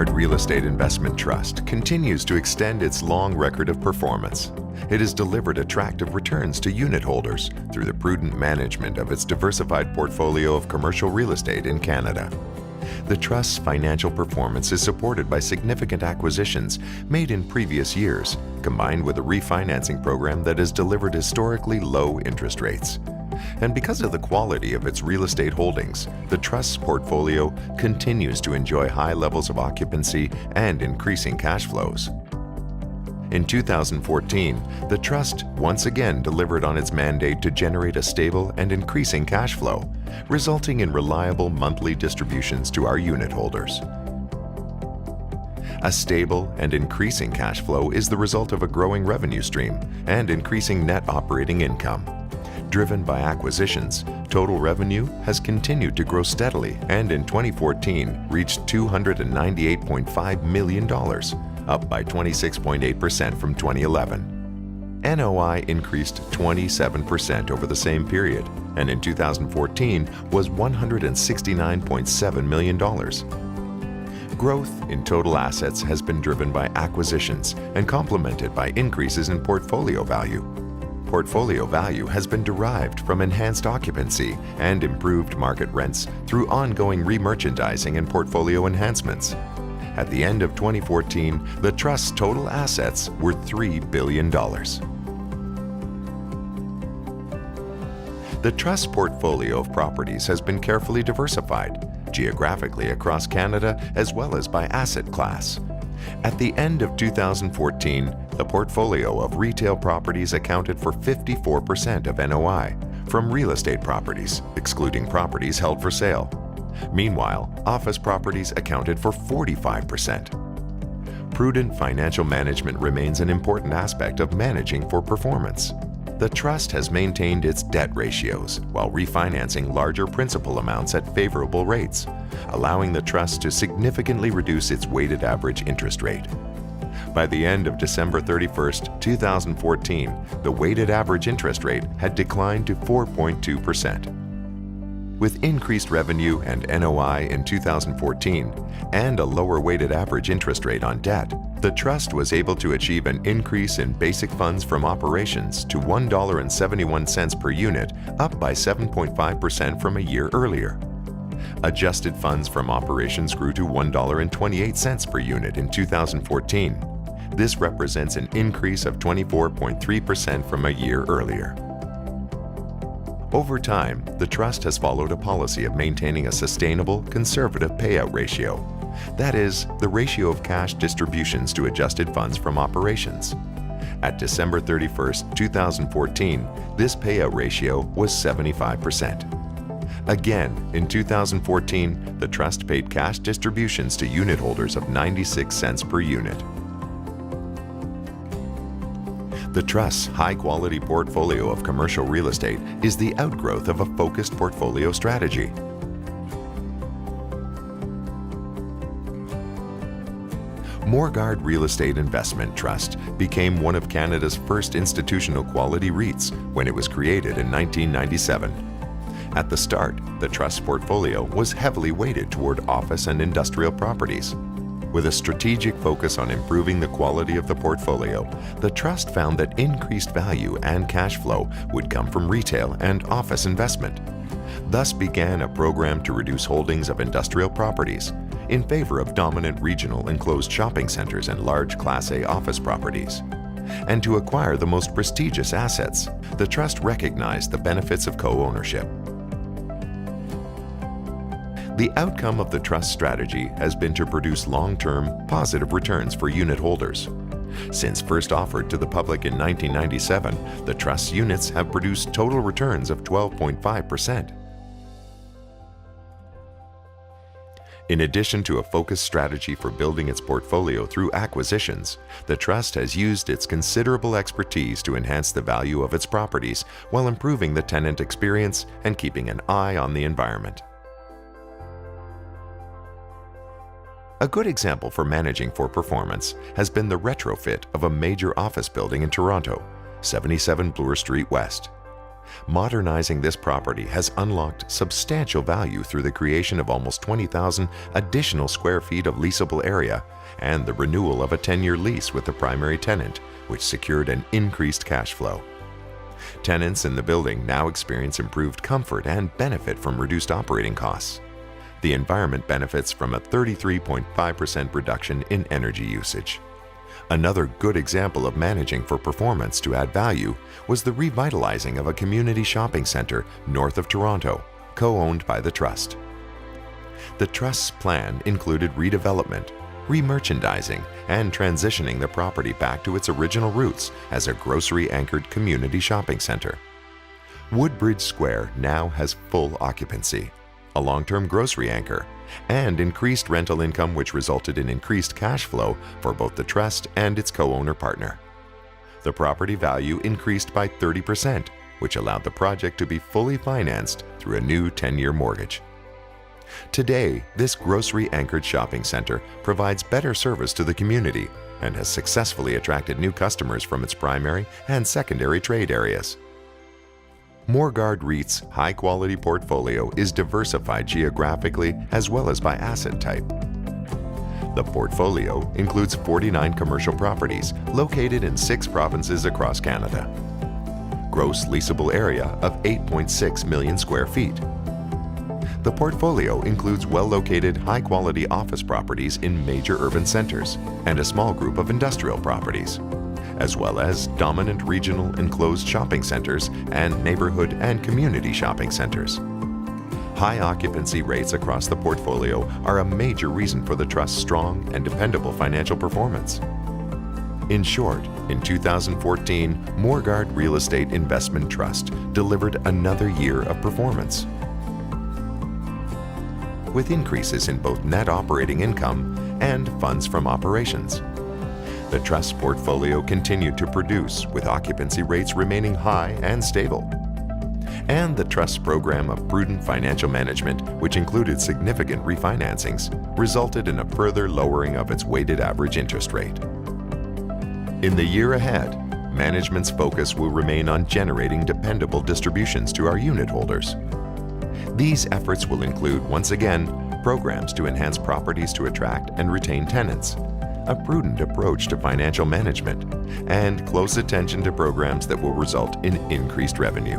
Morguard Real Estate Investment Trust continues to extend its long record of performance. It has delivered attractive returns to unit holders through the prudent management of its diversified portfolio of commercial real estate in Canada. The Trust's financial performance is supported by significant acquisitions made in previous years, combined with a refinancing program that has delivered historically low interest rates. And because of the quality of its real estate holdings, the Trust's portfolio continues to enjoy high levels of occupancy and increasing cash flows. In 2014, the Trust once again delivered on its mandate to generate a stable and increasing cash flow, resulting in reliable monthly distributions to our unit holders. A stable and increasing cash flow is the result of a growing revenue stream and increasing net operating income. Driven by acquisitions, total revenue has continued to grow steadily and in 2014 reached $298.5 million, up by 26.8% from 2011. NOI increased 27% over the same period, and in 2014 was $169.7 million. Growth in total assets has been driven by acquisitions and complemented by increases in portfolio value. Portfolio value has been derived from enhanced occupancy and improved market rents through ongoing remerchandising and portfolio enhancements. At the end of 2014, the Trust's total assets were $3 billion. The Trust's portfolio of properties has been carefully diversified, geographically across Canada as well as by asset class. At the end of 2014, the portfolio of retail properties accounted for 54% of NOI from real estate properties, excluding properties held for sale. Meanwhile, office properties accounted for 45%. Prudent financial management remains an important aspect of managing for performance. The Trust has maintained its debt ratios while refinancing larger principal amounts at favorable rates, allowing the Trust to significantly reduce its weighted average interest rate. By the end of December 31, 2014, the weighted average interest rate had declined to 4.2%. With increased revenue and NOI in 2014 and a lower weighted average interest rate on debt, the Trust was able to achieve an increase in basic funds from operations to $1.71 per unit, up by 7.5% from a year earlier. Adjusted funds from operations grew to $1.28 per unit in 2014. This represents an increase of 24.3% from a year earlier. Over time, the Trust has followed a policy of maintaining a sustainable, conservative payout ratio. That is, the ratio of cash distributions to adjusted funds from operations. At December 31, 2014, this payout ratio was 75%. Again, in 2014, the Trust paid cash distributions to unit holders of 96 cents per unit. The Trust's high-quality portfolio of commercial real estate is the outgrowth of a focused portfolio strategy. Morguard Real Estate Investment Trust became one of Canada's first institutional quality REITs when it was created in 1997. At the start, the Trust's portfolio was heavily weighted toward office and industrial properties. With a strategic focus on improving the quality of the portfolio, the Trust found that increased value and cash flow would come from retail and office investment. Thus began a program to reduce holdings of industrial properties in favor of dominant regional enclosed shopping centers and large Class A office properties. And to acquire the most prestigious assets, the Trust recognized the benefits of co-ownership. The outcome of the Trust strategy has been to produce long-term, positive returns for unit holders. Since first offered to the public in 1997, the Trust's units have produced total returns of 12.5%. In addition to a focused strategy for building its portfolio through acquisitions, the Trust has used its considerable expertise to enhance the value of its properties while improving the tenant experience and keeping an eye on the environment. A good example for managing for performance has been the retrofit of a major office building in Toronto, 77 Bloor Street West. Modernizing this property has unlocked substantial value through the creation of almost 20,000 additional square feet of leasable area and the renewal of a 10-year lease with the primary tenant, which secured an increased cash flow. Tenants in the building now experience improved comfort and benefit from reduced operating costs. The environment benefits from a 33.5% reduction in energy usage. Another good example of managing for performance to add value was the revitalizing of a community shopping center north of Toronto, co-owned by the Trust. The Trust's plan included redevelopment, remerchandising, and transitioning the property back to its original roots as a grocery-anchored community shopping center. Woodbridge Square now has full occupancy, a long-term grocery anchor, and increased rental income, which resulted in increased cash flow for both the Trust and its co-owner partner. The property value increased by 30%, which allowed the project to be fully financed through a new 10-year mortgage. Today, this grocery-anchored shopping center provides better service to the community and has successfully attracted new customers from its primary and secondary trade areas. Morguard REIT's high-quality portfolio is diversified geographically as well as by asset type. The portfolio includes 49 commercial properties located in 6 provinces across Canada. Gross leasable area of 8.6 million square feet. The portfolio includes well-located, high-quality office properties in major urban centers and a small group of industrial properties, as well as dominant regional enclosed shopping centers and neighborhood and community shopping centers. High occupancy rates across the portfolio are a major reason for the Trust's strong and dependable financial performance. In short, in 2014, Morguard Real Estate Investment Trust delivered another year of performance, with increases in both net operating income and funds from operations. The Trust's portfolio continued to produce, with occupancy rates remaining high and stable. And the Trust's program of prudent financial management, which included significant refinancings, resulted in a further lowering of its weighted average interest rate. In the year ahead, management's focus will remain on generating dependable distributions to our unit holders. These efforts will include, once again, programs to enhance properties to attract and retain tenants, a prudent approach to financial management, and close attention to programs that will result in increased revenue.